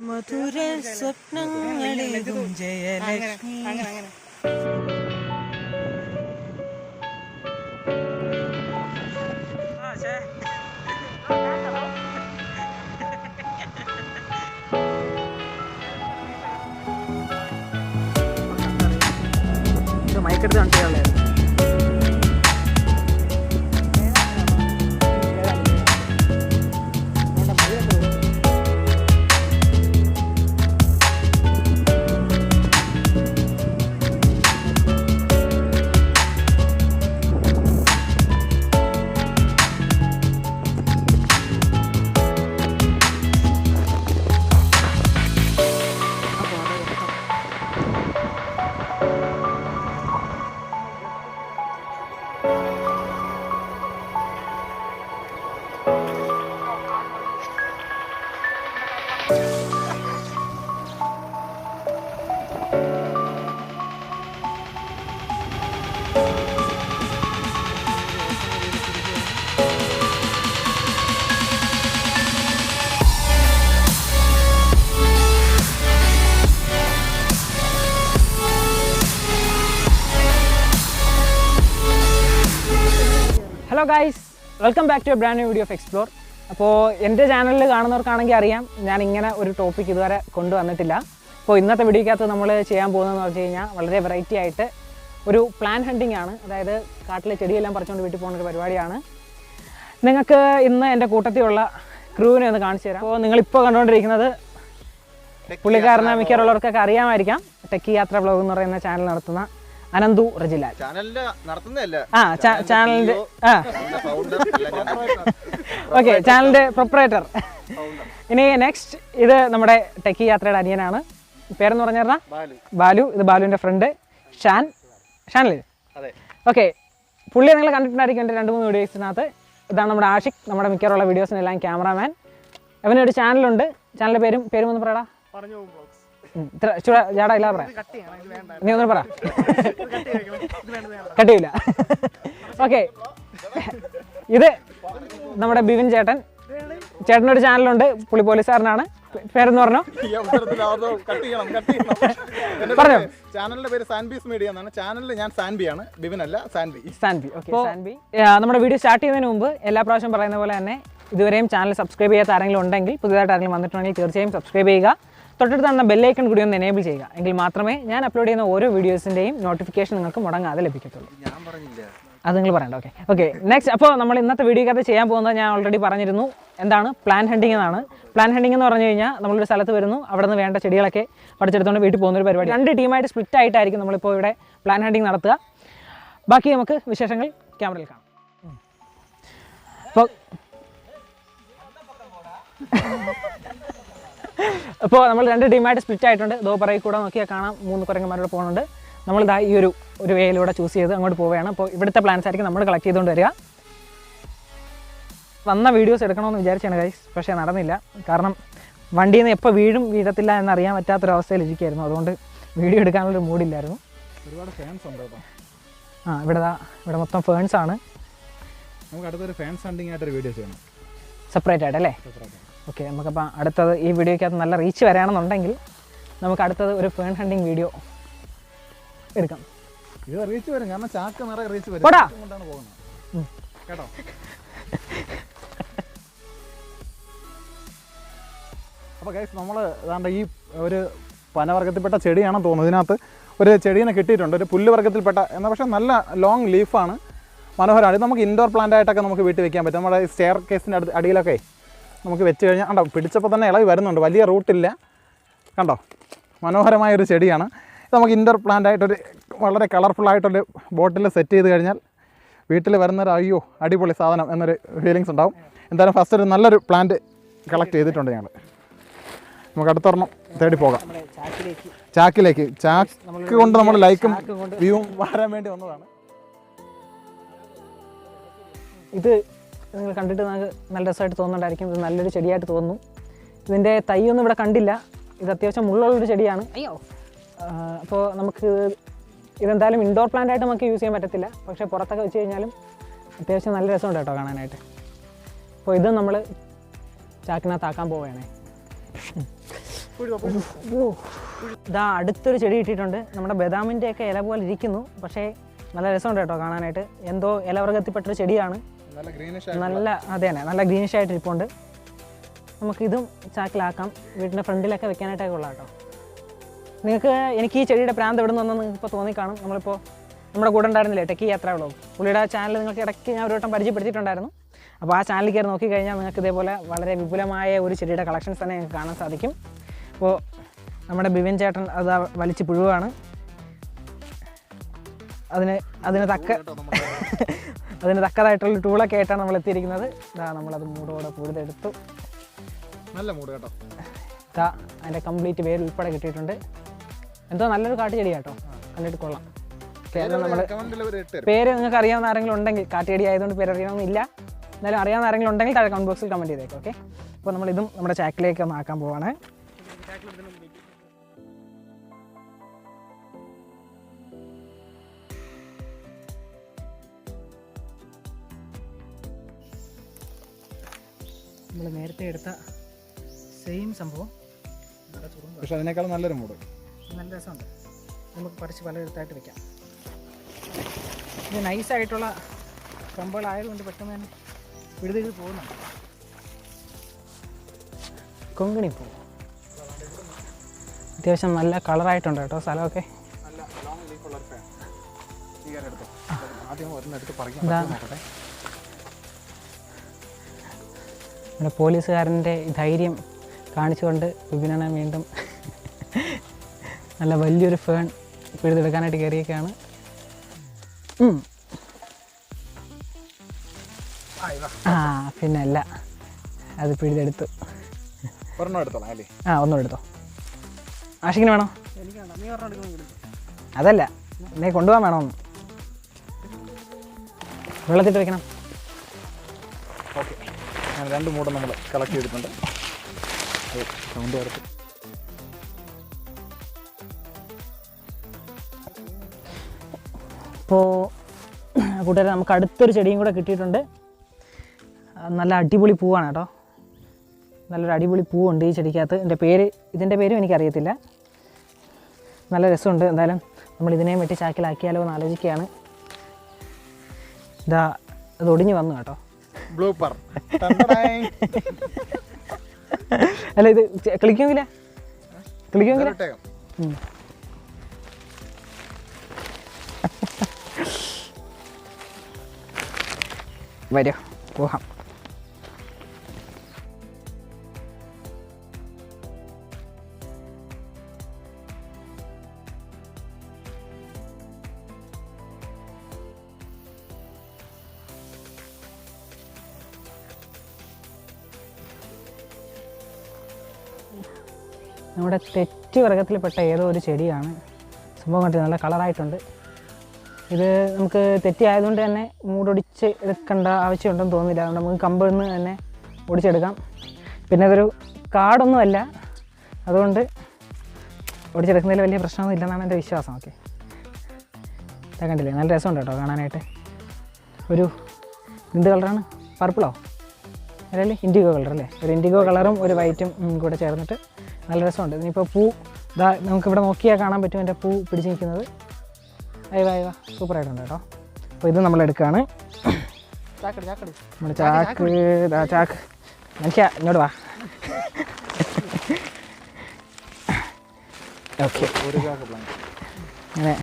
മധുര സ്വപ്നങ്ങളേകും ജയലക്ഷ്മി. മയക്കെടുത്ത് കാണിച്ചാൽ hello guys, welcome back to a brand new video of explore. അപ്പോൾ എൻ്റെ ചാനലിൽ കാണുന്നവർക്കാണെങ്കിൽ അറിയാം, ഞാൻ ഇങ്ങനെ ഒരു ടോപ്പിക് ഇതുവരെ കൊണ്ടുവന്നിട്ടില്ല. അപ്പോൾ ഇന്നത്തെ വീഡിയോക്കകത്ത് നമ്മൾ ചെയ്യാൻ പോകുന്നതെന്ന് പറഞ്ഞു കഴിഞ്ഞാൽ വളരെ വെറൈറ്റി ആയിട്ട് ഒരു പ്ലാൻ ഹണ്ടിങ് ആണ്. അതായത് കാട്ടിലെ ചെടിയെല്ലാം പറിച്ചുകൊണ്ട് വീട്ടിൽ പോകുന്നൊരു പരിപാടിയാണ്. നിങ്ങൾക്ക് ഇന്ന് എൻ്റെ കൂട്ടത്തിലുള്ള ക്രൂവിനെ ഒന്ന് കാണിച്ചു തരാം. അപ്പോൾ നിങ്ങളിപ്പോൾ കണ്ടുകൊണ്ടിരിക്കുന്നത് പുള്ളിക്കാരനെ മിക്കവാറുള്ളവർക്കൊക്കെ അറിയാമായിരിക്കാം, ടെക്കി യാത്ര വ്ലോഗ് എന്ന് പറയുന്ന ചാനൽ നടത്തുന്ന അനന്തു റജിലാൽ. ചാനലിന്റെ ഓക്കെ, ചാനലിന്റെ പ്രൊപ്പറേറ്റർ. ഇനി നെക്സ്റ്റ്, ഇത് നമ്മുടെ ടെക്കി യാത്രയുടെ അനിയനാണ്. പേരെന്ന് പറഞ്ഞാൽ ബാലു. ഇത് ബാലുവിന്റെ ഫ്രണ്ട് ഷാനല്ലേ? ഓക്കെ, പുള്ളിയെ നിങ്ങൾ കണ്ടിട്ടുണ്ടായിരിക്കും എൻ്റെ 2-3 വീഡിയോസിനകത്ത്. ഇതാണ് നമ്മുടെ ആഷിഖ്, നമ്മുടെ മിക്കവാറുള്ള വീഡിയോസിനെല്ലാം ക്യാമറാമാൻ. അവനൊരു ചാനലുണ്ട്. ചാനലിന്റെ പേരും ഒന്ന് പറയടാ. ജാടാ ഇല്ല പറയാം, നീ ഒന്നും പറ. കട്ടിയില്ല. ഓക്കെ, ഇത് നമ്മുടെ ബിവിൻ ചേട്ടനൊരു ചാനലുണ്ട്. പുള്ളി പോലീസുകാരനാണ്. പേരെന്ന് പറഞ്ഞോ? പറഞ്ഞോ. ചാനലിന്റെ പേര് സാൻബീസ് മീഡിയ എന്നാണ്. ചാനലിൽ ഞാൻ സാൻബിയാണ്, ബിവിൻ അല്ല, സാൻബി. സാൻബി. നമ്മുടെ വീഡിയോ സ്റ്റാർട്ട് ചെയ്യുന്നതിന് മുമ്പ് എല്ലാ പ്രാവശ്യം പറയുന്ന പോലെ തന്നെ ഇതുവരെയും ചാനൽ സബ്സ്ക്രൈബ് ചെയ്യാത്ത ആരെങ്കിലും ഉണ്ടെങ്കിൽ, പുതിയതായിട്ട് ആരെങ്കിലും വന്നിട്ടുണ്ടെങ്കിൽ തീർച്ചയായും സബ്സ്ക്രൈബ് ചെയ്യുക. തൊട്ടടുത്ത് തന്നെ ബെല്ലൈക്കൺ കൂടി ഒന്ന് എനേബിൾ ചെയ്യുക. എങ്കിൽ മാത്രമേ ഞാൻ അപ്ലോഡ് ചെയ്യുന്ന ഓരോ വീഡിയോസിൻ്റെയും നോട്ടിഫിക്കേഷൻ നിങ്ങൾക്ക് മുടങ്ങാതെ ലഭിക്കത്തുള്ളൂ. അത് നിങ്ങൾ പറയണ്ട. Okay, next. അപ്പോൾ നമ്മൾ ഇന്നത്തെ വീഡിയോക്കകത്ത് ചെയ്യാൻ പോകുന്നത് ഞാൻ ഓൾറെഡി പറഞ്ഞിരുന്നു. എന്താണ്? പ്ലാൻ ഹണ്ടിങ് എന്നാണ്. പ്ലാൻ ഹണ്ടിങ് എന്ന് പറഞ്ഞു കഴിഞ്ഞാൽ നമ്മളൊരു സ്ഥലത്ത് വരുന്നു, അവിടെ നിന്ന് വേണ്ട ചെടികളൊക്കെ പഠിച്ചെടുത്തുകൊണ്ട് വീട്ടിൽ പോകുന്നൊരു പരിപാടി. 2 ടീമായിട്ട് സ്പ്ലിറ്റ് ആയിട്ടായിരിക്കും നമ്മളിപ്പോൾ ഇവിടെ പ്ലാൻ ഹണ്ടിങ് നടത്തുക. ബാക്കി നമുക്ക് വിശേഷങ്ങൾ ക്യാമറയിൽ കാണാം. അപ്പോൾ നമ്മൾ 2 ടീമായിട്ട് സ്പ്ലിറ്റ് ആയിട്ടുണ്ട്. ദോ പറയിൽ കൂടെ നോക്കിയാൽ കാണാം 3 കുരങ്ങന്മാരോട് പോകുന്നുണ്ട്. നമ്മളിതാ ഈ ഒരു വേയിലൂടെ ചൂസ് ചെയ്ത് അങ്ങോട്ട് പോവുകയാണ്. അപ്പോൾ ഇവിടുത്തെ പ്ലാൻസ് ആയിരിക്കും നമ്മൾ കളക്ട് ചെയ്തുകൊണ്ട് വരിക. വന്ന വീഡിയോസ് എടുക്കണമെന്ന് വിചാരിച്ചാണ് ഗൈസ്, പക്ഷേ നടന്നില്ല. കാരണം വണ്ടിയിൽ നിന്ന് എപ്പോൾ വീഴത്തില്ല എന്നറിയാൻ പറ്റാത്തൊരവസ്ഥയിൽ ഇരിക്കുകയായിരുന്നു. അതുകൊണ്ട് വീഡിയോ എടുക്കാനുള്ളൊരു മൂഡില്ലായിരുന്നു. ഒരുപാട് ഫാൻസ് ഉണ്ട് കേട്ടോ. ഇവിടെ മൊത്തം ഫേൺസ് ആണ്. നമുക്ക് അടുത്തൊരു ഫാൻസ് ഹണ്ടിങ് ആയിട്ടൊരു വീഡിയോ ചെയ്യണം, സെപ്പറേറ്റ് ആയിട്ടല്ലേ? ഓക്കെ, നമുക്കപ്പോൾ അടുത്തത് ഈ വീഡിയോയ്ക്കകത്ത് നല്ല റീച്ച് വരാണെന്നുണ്ടെങ്കിൽ നമുക്ക് അടുത്തത് ഒരു ഫേൺ ഹണ്ടിങ് വീഡിയോ എടുക്കാം. ഇത് റീച്ച് വരും, കാരണം ചാക്ക് നിറയെ റീച്ച് വരും. കൊണ്ടാണ് പോകുന്നത് കേട്ടോ. അപ്പോൾ ഗൈസ്, നമ്മൾ ഏതാണ്ട് ഈ ഒരു പനവർഗത്തിൽപ്പെട്ട ചെടിയാണെന്ന് തോന്നുന്നു. ഇതിനകത്ത് ഒരു ചെടീനെ കിട്ടിയിട്ടുണ്ട്, ഒരു പുല്ല് വർഗ്ഗത്തിൽപ്പെട്ട എന്നാൽ പക്ഷേ നല്ല ലോങ് ലീഫാണ്, മനോഹരമാണ്. ഇത് നമുക്ക് ഇൻഡോർ പ്ലാന്റ് ആയിട്ടൊക്കെ നമുക്ക് വീട്ടിൽ വെക്കാൻ പറ്റും. നമ്മുടെ സ്റ്റെയർ കേസിൻ്റെ അടിയിലൊക്കെ നമുക്ക് വെച്ച് കഴിഞ്ഞാൽ കണ്ടോ, പിടിച്ചപ്പോൾ തന്നെ ഇളകി വരുന്നുണ്ട്. വലിയ റൂട്ടില്ല, കണ്ടോ, മനോഹരമായൊരു ചെടിയാണ്. ഇത് നമുക്ക് ഇൻഡോർ പ്ലാന്റ് ആയിട്ടൊരു വളരെ കളർഫുള്ളായിട്ടൊരു ബോട്ടിൽ സെറ്റ് ചെയ്ത് കഴിഞ്ഞാൽ വീട്ടിൽ വരുന്നൊരു അയ്യോ അടിപൊളി സാധനം എന്നൊരു ഫീലിങ്സ് ഉണ്ടാവും. എന്തായാലും ഫസ്റ്റ് ഒരു നല്ലൊരു പ്ലാന്റ് കളക്ട് ചെയ്തിട്ടുണ്ട് ഞങ്ങൾ. നമുക്ക് അടുത്തൊരെണ്ണം തേടി പോകാം. ചാക്കിലേക്ക് ചാക്ക് കൊണ്ട് നമ്മൾ ലൈക്കും വ്യൂവും വരാൻ വേണ്ടി വന്നതാണ്. ഇത് നിങ്ങൾ കണ്ടിട്ട് നമുക്ക് നല്ല രസമായിട്ട് തോന്നുന്നുണ്ടായിരിക്കും. ഇത് നല്ലൊരു ചെടിയായിട്ട് തോന്നുന്നു. ഇതിൻ്റെ തൈയൊന്നും ഇവിടെ കണ്ടില്ല. ഇത് അത്യാവശ്യം മുള്ളുള്ളൊരു ചെടിയാണ്. അപ്പോൾ നമുക്ക് ഇതെന്തായാലും ഇൻഡോർ പ്ലാന്റ് ആയിട്ട് നമുക്ക് യൂസ് ചെയ്യാൻ പറ്റത്തില്ല. പക്ഷേ പുറത്തൊക്കെ വെച്ച് കഴിഞ്ഞാലും അത്യാവശ്യം നല്ല രസമുണ്ട് കേട്ടോ കാണാനായിട്ട്. അപ്പോൾ ഇത് നമ്മൾ ചാക്കിനകത്താക്കാൻ പോവുകയാണേ. ഇതാ അടുത്തൊരു ചെടി കിട്ടിയിട്ടുണ്ട്. നമ്മുടെ ബദാമിൻ്റെയൊക്കെ ഇല പോലെ ഇരിക്കുന്നു, പക്ഷേ നല്ല രസമുണ്ട് കേട്ടോ കാണാനായിട്ട്. എന്തോ ഇലവർഗത്തിൽപ്പെട്ടൊരു ചെടിയാണ്. നല്ല അതെ തന്നെ, നല്ല ഗ്രീനിഷ് ആയിട്ട് ഇരിപ്പുണ്ട്. നമുക്കിതും ചാക്കിലാക്കാം. വീടിൻ്റെ ഫ്രണ്ടിലൊക്കെ വെക്കാനായിട്ടൊക്കെ ഉള്ള കേട്ടോ. നിങ്ങൾക്ക് എനിക്ക് ഈ ചെടിയുടെ പ്രാന്ത് എവിടെ നിന്നൊന്നും നിങ്ങൾക്ക് ഇപ്പോൾ തോന്നിക്കാണും. നമ്മളിപ്പോൾ നമ്മുടെ കൂടെ ഉണ്ടായിരുന്നില്ലേ ടെക്കി യാത്ര വ്ളോഗ്, പുള്ളിയുടെ ചാനൽ നിങ്ങൾക്ക് ഇടയ്ക്ക് ഞാൻ ഒരു വട്ടം പരിചയപ്പെടുത്തിയിട്ടുണ്ടായിരുന്നു. അപ്പോൾ ആ ചാനലിൽ കയറി നോക്കിക്കഴിഞ്ഞാൽ നിങ്ങൾക്ക് ഇതേപോലെ വളരെ വിപുലമായ ഒരു ചെടിയുടെ കളക്ഷൻസ് തന്നെ നിങ്ങൾക്ക് കാണാൻ സാധിക്കും. അപ്പോൾ നമ്മുടെ ബിവിൻ ചേട്ടൻ അത് വലിച്ച് പുഴുവാണ്. അതിന് തക്കതായിട്ടുള്ള ടൂളൊക്കെ ആയിട്ടാണ് നമ്മൾ എത്തിയിരിക്കുന്നത്. ഇതാ നമ്മളത് മൂടോടെ പുഴുതെടുത്തു. നല്ല മൂട് കേട്ടോ. ഇതാ അതിൻ്റെ കംപ്ലീറ്റ് പേര് ഉൾപ്പെടെ കിട്ടിയിട്ടുണ്ട്. എന്തോ നല്ലൊരു കാട്ടുചെടി കേട്ടോ, കണ്ടിട്ട് കൊള്ളാം. നമ്മൾ പേര് നിങ്ങൾക്ക് അറിയാവുന്ന ആരെങ്കിലും ഉണ്ടെങ്കിൽ, കാട്ടുചെടി ആയതുകൊണ്ട് പേര് അറിയണമെന്നില്ല, എന്തായാലും അറിയാവുന്ന ആരെങ്കിലും ഉണ്ടെങ്കിൽ താഴെ കമൻറ്റ് ബോക്സിൽ കമൻറ്റ് ചെയ്തേക്കും. ഓക്കെ, അപ്പോൾ നമ്മളിതും നമ്മുടെ ചാക്കിലേക്ക് ഒന്ന് ആക്കാൻ പോവാണ്. നമ്മൾ നേരത്തെ എടുത്ത സെയിം സംഭവം, പക്ഷെ അതിനേക്കാളും നല്ലൊരു മൂട്. നല്ല രസമുണ്ട്. നമുക്ക് പറിച്ച് പലയിടത്തായിട്ട് വെക്കാം. ഇത് നൈസായിട്ടുള്ള കമ്പുകളായതുകൊണ്ട് പെട്ടെന്ന് തന്നെ വിടുതൽ പോകുന്നുണ്ട്. കൊങ്ങിണി പൂ അത്യാവശ്യം നല്ല കളറായിട്ടുണ്ട് കേട്ടോ സ്ഥലമൊക്കെ. നമ്മുടെ പോലീസുകാരൻ്റെ ധൈര്യം കാണിച്ചുകൊണ്ട് വിപിനാണ് വീണ്ടും നല്ല വലിയൊരു ഫേൺ പിഴുതെടുക്കാനായിട്ട് കയറിയൊക്കെയാണ്. പിന്നല്ല, അത് പിഴുതെടുത്തു. ഒന്നും എടുത്തോ. ആഷിക്കിന് വേണോ? അതല്ല, നീ കൊണ്ടുപോകാൻ വേണോ? ഒന്ന് വെള്ളത്തിട്ട് വെക്കണം. ഓക്കെ, ഞാൻ 2 മൂടം നമ്മൾ കളക്ട് ചെയ്തിട്ടുണ്ട്. സൗണ്ട് വരട്ടെ. ഇപ്പോൾ കൂട്ടുകാരെ നമുക്ക് അടുത്തൊരു ചെടിയും കൂടെ കിട്ടിയിട്ടുണ്ട്. നല്ല അടിപൊളി പൂവാണ് കേട്ടോ. നല്ലൊരു അടിപൊളി പൂവുണ്ട് ഈ ചെടിക്കകത്ത്. ഇതിൻ്റെ പേരും എനിക്കറിയത്തില്ല. നല്ല രസമുണ്ട്. എന്തായാലും നമ്മൾ ഇതിനെയും വെട്ടി ചാക്കിലാക്കിയാലോ എന്ന് ആലോചിക്കുകയാണ്. ഇതാ അത് ഒടിഞ്ഞു വന്നു കേട്ടോ. അല്ല ഇത് കളിക്കുമെങ്കിലേ വരൂ പോകാം. നമ്മുടെ തെറ്റ് വർഗത്തിൽപ്പെട്ട ഏതോ ഒരു ചെടിയാണ്. സംഭവം കണ്ടിട്ട് നല്ല കളറായിട്ടുണ്ട്. ഇത് നമുക്ക് തെറ്റി ആയതുകൊണ്ട് തന്നെ മൂടൊടിച്ച് എടുക്കേണ്ട ആവശ്യമുണ്ടെന്ന് തോന്നുന്നില്ല. അതുകൊണ്ട് നമുക്ക് കമ്പിൽ നിന്ന് തന്നെ ഒടിച്ചെടുക്കാം. പിന്നെ അതൊരു കാടൊന്നുമല്ല, അതുകൊണ്ട് ഒടിച്ചെടുക്കുന്നതിൽ വലിയ പ്രശ്നമൊന്നും ഇല്ലെന്നാണ് എൻ്റെ വിശ്വാസം. ഓക്കെ, ഇതാ കണ്ടില്ലേ, നല്ല രസമുണ്ട് കേട്ടോ കാണാനായിട്ട്. ഒരു എന്ത് കളറാണ്? പർപ്പിളോ അല്ലേ? ഇൻഡിഗോ കളർ അല്ലേ? ഒരു ഇൻഡിഗോ കളറും ഒരു വൈറ്റും കൂടെ ചേർന്നിട്ട് നല്ല രസമുണ്ട്. ഇതിനിപ്പോൾ പൂ ഇതാ നമുക്കിവിടെ നോക്കിയാൽ കാണാൻ പറ്റും എൻ്റെ പൂ പിടിച്ച് നിൽക്കുന്നത്. അയവാ സൂപ്പറായിട്ടുണ്ട് കേട്ടോ. അപ്പോൾ ഇത് നമ്മൾ എടുക്കുകയാണ്. നമ്മുടെ ചാക്ക് മനുഷ്യ ഇങ്ങോട്ട് വാ. ഓക്കെ, അങ്ങനെ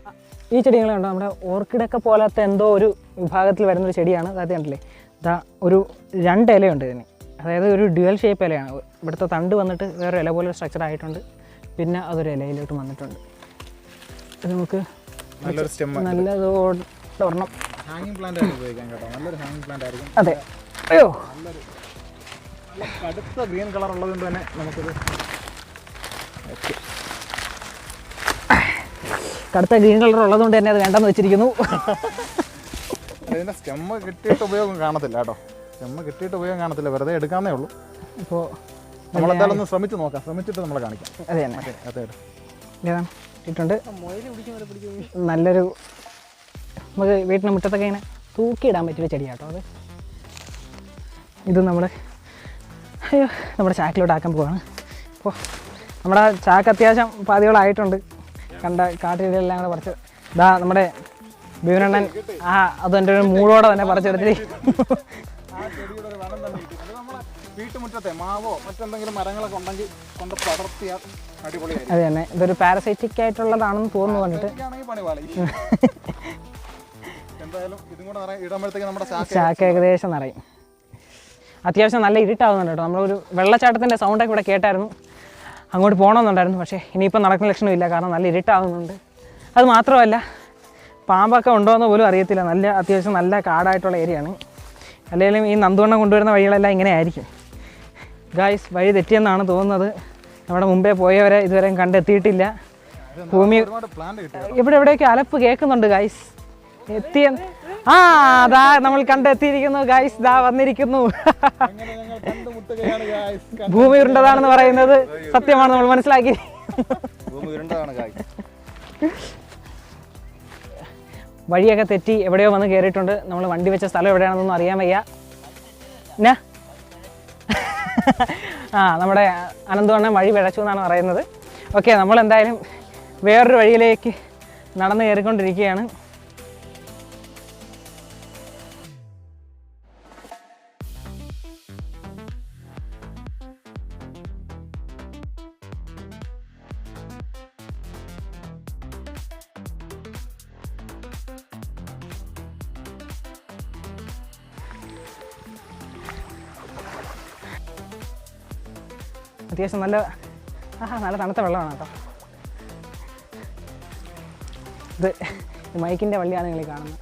ഈ ചെടികളുണ്ടോ നമ്മുടെ ഓർക്കിഡൊക്കെ പോലത്തെ എന്തോ ഒരു വിഭാഗത്തിൽ വരുന്നൊരു ചെടിയാണ്. അതായത് കണ്ടില്ലേ, ഇതാ ഒരു 2 ഇലയുണ്ട് ഇതിന്. അതായത് ഒരു ഡ്യുവൽ ഷേപ്പ് ഇലയാണ്. ഇവിടുത്തെ തണ്ട് വന്നിട്ട് വേറെ ഇല പോലെ സ്ട്രക്ചർ ആയിട്ടുണ്ട്. പിന്നെ അതൊരു ഇലയിലോട്ട് വന്നിട്ടുണ്ട്. ഇത് നമുക്ക് നല്ലത് ഒരെണ്ണം ഹാങ്ങിങ് പ്ലാന്റ് ഉപയോഗിക്കാം കേട്ടോ. നല്ലൊരു ഹാങ്ങിങ് പ്ലാന്റ് ആയിരിക്കും. അതെ. അയ്യോ, നല്ല കടുത്ത ഗ്രീൻ കളർ ഉള്ളതുകൊണ്ട് തന്നെ നമുക്കിത് കടുത്ത ഗ്രീൻ കളർ ഉള്ളതുകൊണ്ട് തന്നെ അത് വേണ്ടെന്ന് വെച്ചിരിക്കുന്നു. ഇതിൻ്റെ സ്റ്റെമ്മ് കിട്ടിയിട്ട് ഉപയോഗം കാണത്തില്ല കേട്ടോ. സ്റ്റെമ്മ് കിട്ടിയിട്ട് ഉപയോഗം കാണത്തില്ല, വെറുതെ എടുക്കാന്നേ ഉള്ളൂ. ഇപ്പോൾ നമ്മളെന്തായാലും ഒന്ന് ശ്രമിച്ച് നോക്കാം. ശ്രമിച്ചിട്ട് നമ്മളെ കാണിക്കാം. അതെ തന്നെ, അതെ ഏതാണ് ഇട്ടുണ്ട്. നല്ലൊരു നമുക്ക് വീട്ടിൻ്റെ മുറ്റത്തൊക്കെ ഇങ്ങനെ തൂക്കിയിടാൻ പറ്റിയ ചെടിയാട്ടോ അത്. ഇത് നമ്മുടെ അയ്യോ നമ്മുടെ ചാക്കിലോട്ട് ആക്കാൻ പോവാണ്. അപ്പോൾ നമ്മുടെ ചാക്ക് അത്യാവശ്യം പാതികളായിട്ടുണ്ട്. കണ്ട കാട്ടിലെല്ലാം കൂടെ പറിച്ച് ഇതാ നമ്മുടെ ബീവനണ്ണൻ അത് എൻ്റെ ഒരു മൂടോടെ തന്നെ പറിച്ചെടുത്തിട്ട് വീട്ടുമുറ്റത്തെ മാവോ മറ്റെന്തെങ്കിലും മരങ്ങളൊക്കെ ഉണ്ടെങ്കിൽ കൊണ്ട് പടർത്തിയാൽ അടിപൊളിയായിരിക്കും. അത് തന്നെ ഇതൊരു പാരസൈറ്റിക് ആയിട്ടുള്ളതാണെന്ന് തോന്നുന്നു കണ്ടിട്ട്. എന്തായാലും ഇതും കൂടെ ഇടുമ്പോഴത്തേക്ക് നമ്മുടെ ചാക്ക് ഏകദേശം നിറയും. അത്യാവശ്യം നല്ല ഇരുട്ടാവുന്നുണ്ട് കേട്ടോ. നമ്മളൊരു വെള്ളച്ചാട്ടത്തിൻ്റെ സൗണ്ടൊക്കെ ഇവിടെ കേട്ടായിരുന്നു. അങ്ങോട്ട് പോകണമെന്നുണ്ടായിരുന്നു, പക്ഷേ ഇനിയിപ്പോൾ നടക്കുന്ന ലക്ഷണമില്ല, കാരണം നല്ല ഇരുട്ടാവുന്നുണ്ട്. അത് മാത്രമല്ല പാമ്പൊക്കെ ഉണ്ടോയെന്ന് പോലും അറിയത്തില്ല. അത്യാവശ്യം നല്ല കാടായിട്ടുള്ള ഏരിയയാണ്. അല്ലെങ്കിലും ഈ നന്ദുവണ്ണം കൊണ്ടുവരുന്ന വഴികളെല്ലാം ഇങ്ങനെ ആയിരിക്കും. ഗായ്സ് വഴി തെറ്റിയെന്നാണ് തോന്നുന്നത്. നമ്മുടെ മുമ്പേ പോയവരെ ഇതുവരെയും കണ്ടെത്തിയിട്ടില്ല. ഭൂമി എവിടെയൊക്കെ അലപ്പ് കേൾക്കുന്നുണ്ട് ഗായ്സ്. അതാ നമ്മൾ കണ്ടെത്തിയിരിക്കുന്നു ഗായ്സ്. ദാ വന്നിരിക്കുന്നു. ഭൂമി ഉരുണ്ടതാണെന്ന് പറയുന്നത് സത്യമാണ്, നമ്മൾ മനസ്സിലാക്കി. വഴിയൊക്കെ തെറ്റി എവിടെയോ വന്ന് കയറിയിട്ടുണ്ട്. നമ്മൾ വണ്ടി വെച്ച സ്ഥലം എവിടെയാണെന്നൊന്നും അറിയാൻ വയ്യ. എന്നാ നമ്മുടെ അനന്തവണ്ണം വഴി പിഴച്ചു എന്നാണ് പറയുന്നത്. ഓക്കെ, നമ്മളെന്തായാലും വേറൊരു വഴിയിലേക്ക് നടന്ന് കയറിക്കൊണ്ടിരിക്കുകയാണ്. അത്യാവശ്യം നല്ല തണുത്ത വെള്ളമാണ് കേട്ടോ. ഇത് മൈക്കിൻ്റെ വള്ളിയാണ് നിങ്ങൾ കാണുന്നത്.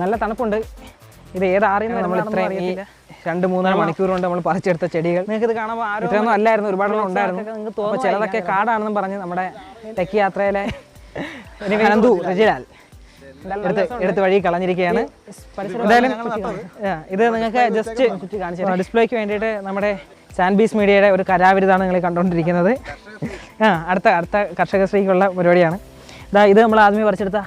നല്ല തണുപ്പുണ്ട്. ഇത് ഏതാറിയെന്ന് നമ്മൾ ഇത്രയും 2-3 മണിക്കൂർ കൊണ്ട് നമ്മൾ പറിച്ചെടുത്ത ചെടികൾ. നിങ്ങൾക്ക് ഇത് കാണുമ്പോൾ ഇത്രയൊന്നും അല്ലായിരുന്നു, ഒരുപാടെണ്ണം ഉണ്ടായിരുന്നു. അപ്പോൾ ചിലതൊക്കെ കാടാണെന്നും പറഞ്ഞ് നമ്മുടെ ടെക്കി യാത്രയിലെ അനന്തു റജിലാൽ എടുത്ത് വഴി കളഞ്ഞിരിക്കുകയാണ്. എന്തായാലും ഇത് നിങ്ങൾക്ക് ജസ്റ്റ് ഡിസ്പ്ലേക്ക് വേണ്ടിയിട്ട് നമ്മുടെ സാൻബീസ് മീഡിയയുടെ ഒരു കരാവിരുതാണ് നിങ്ങൾ കണ്ടുകൊണ്ടിരിക്കുന്നത്. അടുത്ത കർഷകശ്രീക്കുള്ള പരിപാടിയാണ്. ഇത് നമ്മൾ ആദ്യമേ പറിച്ചെടുത്ത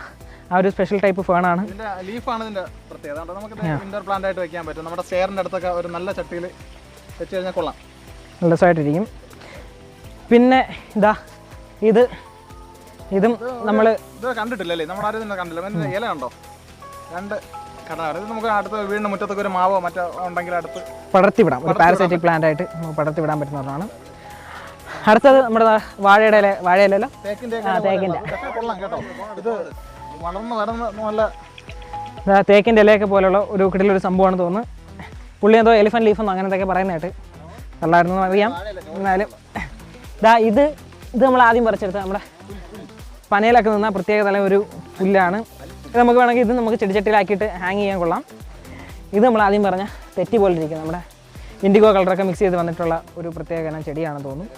ആ ഒരു സ്പെഷ്യൽ ടൈപ്പ് ഫേണാണ്. ലീഫാണ് ഇതിന്റെ പ്രത്യേകത. നമുക്ക് ഇൻഡോർ പ്ലാന്റ് ആയിട്ട് വെക്കാൻ പറ്റും. നമ്മുടെ സ്റ്റെയറിന്റെ അടുത്തൊക്കെ ഒരു നല്ല ചട്ടിയിൽ വെച്ച് കഴിഞ്ഞാൽ കൊള്ളാം, നല്ല രസമായിട്ടിരിക്കും. പിന്നെ ഇതും നമ്മൾ ഇത് കണ്ടിട്ടില്ലല്ലേ, നമ്മൾ ആരും തന്നെ കണ്ടില്ല. ഇല കണ്ടോ? 2 കടലാണ്. ഇത് നമുക്ക് അടുത്ത വീടിന് മുറ്റത്തൊക്കെ ഒരു മാവോ മറ്റോ ഉണ്ടെങ്കിൽ അടുത്ത് പടർത്തിവിടാം. ഒരു പാരസൈറ്റിക് പ്ലാന്റ് ആയിട്ട് നമുക്ക് പടർത്തിവിടാൻ പറ്റുന്നതാണ്. അടുത്തത് നമ്മുടെ വാഴയിലല്ലോ, തേക്കിൻ്റെ കൊള്ളാം കേട്ടോ. ഇത് വളർന്ന് നല്ല തേക്കിൻ്റെ ഇലയൊക്കെ പോലുള്ള ഒരു കിടിലൊരു സംഭവമാണ് തോന്നുന്നു. പുള്ളി എന്തോ എലിഫന്റ് ലീഫെന്നോ അങ്ങനത്തെയൊക്കെ പറയുന്നതായിട്ട് കള്ളായിരുന്നു അറിയാം. എന്നാലും ഇത് നമ്മൾ ആദ്യം പറിച്ചെടുത്ത നമ്മുടെ പനയിലൊക്കെ നിന്ന പ്രത്യേക തരം ഒരു പുല്ലാണ്. ഇത് നമുക്ക് വേണമെങ്കിൽ ഇത് നമുക്ക് ചെടിച്ചട്ടിയിലാക്കിയിട്ട് ഹാങ് ചെയ്യാൻ കൊള്ളാം. ഇത് നമ്മൾ ആദ്യം പറഞ്ഞ തെറ്റി പോലെ ഇരിക്കുന്നത് നമ്മുടെ ഇൻഡിഗോ കളറൊക്കെ മിക്സ് ചെയ്ത് വന്നിട്ടുള്ള ഒരു പ്രത്യേക ചെടിയാണെന്ന് തോന്നുന്നു.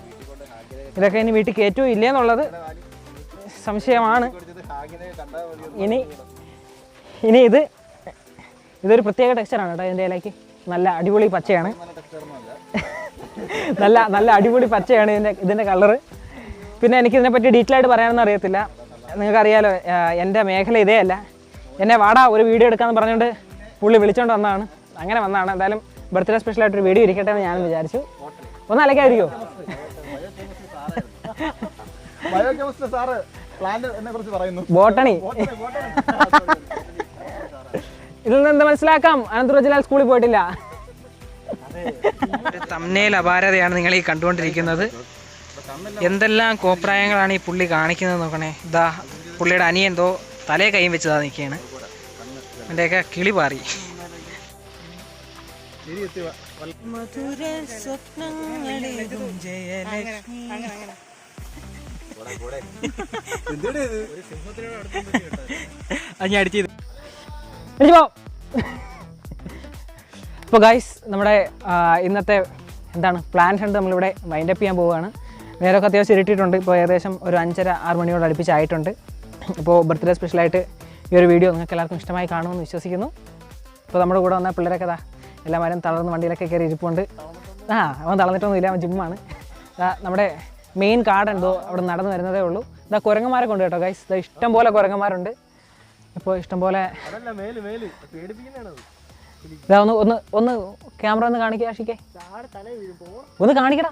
ഇതൊക്കെ ഇനി വീട്ടിൽ കയറ്റോ ഇല്ലേ എന്നുള്ളത് സംശയമാണ്. ഇനി ഇതൊരു പ്രത്യേക ടെക്സ്ചറാണ് കേട്ടോ. ഇതിൻ്റെ ഇലയ്ക്ക് നല്ല അടിപൊളി പച്ചയാണ്. നല്ല അടിപൊളി പച്ചയാണ് ഇതിൻ്റെ കളറ്. പിന്നെ എനിക്കിതിനെപ്പറ്റി ഡീറ്റെയിൽ ആയിട്ട് പറയാനൊന്നും അറിയത്തില്ല. നിങ്ങൾക്കറിയാലോ എൻ്റെ മേഖല ഇതേ അല്ല. എന്നെ വാടാ ഒരു വീഡിയോ എടുക്കാമെന്ന് പറഞ്ഞുകൊണ്ട് പുള്ളി വിളിച്ചുകൊണ്ട് വന്നതാണ്. അങ്ങനെ വന്നതാണ്. എന്തായാലും ബർത്ത്ഡേ സ്പെഷ്യലായിട്ടൊരു വീഡിയോ ഇരിക്കട്ടെ എന്ന് ഞാൻ വിചാരിച്ചു. ഒന്ന് അലക്കായിരിക്കുമോ? ബോട്ടണി. ഇതിൽ നിന്ന് എന്ത് മനസ്സിലാക്കാം? അനന്തു റജിലാൽ സ്കൂളിൽ പോയിട്ടില്ല. തംബ്നെയിൽ അപാരതയാണ് നിങ്ങൾ ഈ കണ്ടുകൊണ്ടിരിക്കുന്നത്. എന്തെല്ലാം കോപ്രായങ്ങളാണ് ഈ പുള്ളി കാണിക്കുന്നത് നോക്കണേ. പുള്ളിയുടെ അനിയൻ എന്തോ തലയെ കൈയും വെച്ചതാ നിൽക്കുകയാണ്. എൻ്റെയൊക്കെ കിളി പാറി. അപ്പോൾ ഗൈസ് നമ്മുടെ ഇന്നത്തെ പ്ലാൻ ഹണ്ട് നമ്മളിവിടെ വൈൻഡപ്പ് ചെയ്യാൻ പോവുകയാണ്. നേരമൊക്കെ അത്യാവശ്യം ഇരുട്ടിയിട്ടുണ്ട്. ഇപ്പോൾ ഏകദേശം ഒരു 5:30-6 മണിയോട് അടുപ്പിച്ചായിട്ടുണ്ട്. അപ്പോൾ ബർത്ത്ഡേ സ്പെഷ്യലായിട്ട് ഈ ഒരു വീഡിയോ നിങ്ങൾക്ക് എല്ലാവർക്കും ഇഷ്ടമായി കാണുമെന്ന് വിശ്വസിക്കുന്നു. ഇപ്പോൾ നമ്മുടെ കൂടെ വന്ന പിള്ളേരൊക്കെ എല്ലാവരും തളർന്ന് വണ്ടിയിലൊക്കെ കയറി ഇരിപ്പുണ്ട്. അവൻ തളർന്നിട്ടൊന്നുമില്ല, അവൻ ജിമ്മാണ്. നമ്മുടെ മെയിൻ കാർഡ് എന്തോ അവിടെ നടന്നു വരുന്നതേ ഉള്ളൂ. കുരങ്ങന്മാരൊക്കെ ഉണ്ട് കേട്ടോ ഗൈസ്. ഇഷ്ടം പോലെ കുരങ്ങന്മാരുണ്ട്. ഇപ്പോൾ ഇഷ്ടം പോലെ ഇതാ ഒന്ന് ഒന്ന് ഒന്ന് ക്യാമറ ഒന്ന് കാണിക്കുക ആഷിക്കേ, ഒന്ന് കാണിക്കടാ.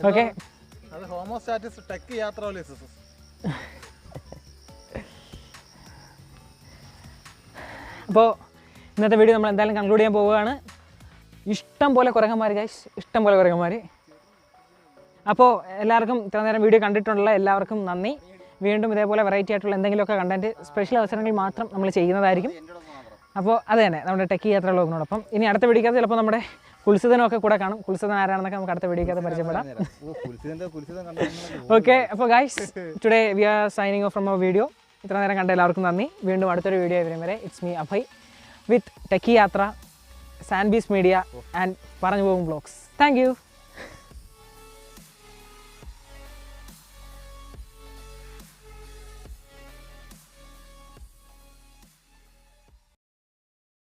ഓക്കെ, അത് ഹോമോസ്റ്റാറ്റിസ് ടെക് യാത്രോലിസിസ്. അപ്പോൾ ഇന്നത്തെ വീഡിയോ നമ്മൾ എന്തായാലും കൺക്ലൂഡ് ചെയ്യാൻ പോവുകയാണ്. ഇഷ്ടം പോലെ കുരങ്ങന്മാർ ഗൈസ്, ഇഷ്ടം പോലെ കുരങ്ങന്മാർ. അപ്പോൾ എല്ലാവർക്കും ഇത്ര നേരം വീഡിയോ കണ്ടിട്ടുള്ള എല്ലാവർക്കും നന്ദി. വീണ്ടും ഇതേപോലെ വെറൈറ്റി ആയിട്ടുള്ള എന്തെങ്കിലുമൊക്കെ കണ്ടൻറ്റ് സ്പെഷ്യൽ അവസരങ്ങളിൽ മാത്രം നമ്മൾ ചെയ്യുന്നതായിരിക്കും. അപ്പോൾ അത് തന്നെ നമ്മുടെ ടെക്കി യാത്ര വ്ളോഗിനോടൊപ്പം ഇനി അടുത്ത വീഡിയോക്കകത്ത് ചിലപ്പോൾ നമ്മുടെ കുൽസിതനൊക്കെ കൂടെ കാണും. കുൽസിതൻ ആരാണെന്നൊക്കെ നമുക്ക് അടുത്ത വീഡിയോക്കകത്ത് പരിചയപ്പെടാം. ഓക്കെ, അപ്പോൾ guys today we are signing off from our video. ഇത്ര നേരം കണ്ട എല്ലാവർക്കും നന്ദി. വീണ്ടും അടുത്തൊരു വീഡിയോ വരും വരെ it's me Abhay with techie യാത്ര, സാൻബീസ് മീഡിയ ആൻഡ് പറഞ്ഞു പോകും വ്ളോഗ്സ്. Thank you.